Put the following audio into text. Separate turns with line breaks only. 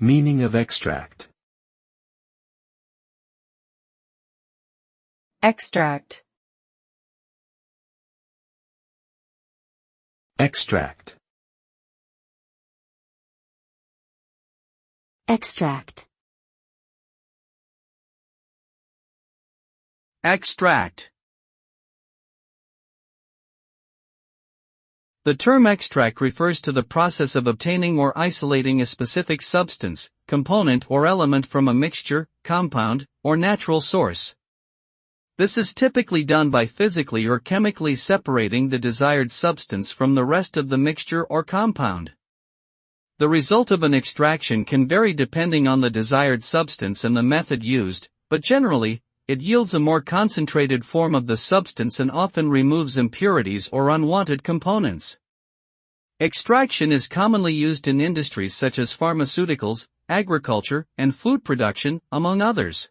Meaning of extract.
Extract.
Extract.
Extract.
Extract. The term extract refers to the process of obtaining or isolating a specific substance, component or element from a mixture, compound, or natural source. This is typically done by physically or chemically separating the desired substance from the rest of the mixture or compound. The result of an extraction can vary depending on the desired substance and the method used, but generally, it yields a more concentrated form of the substance and often removes impurities or unwanted components. Extraction is commonly used in industries such as pharmaceuticals, agriculture, and food production, among others.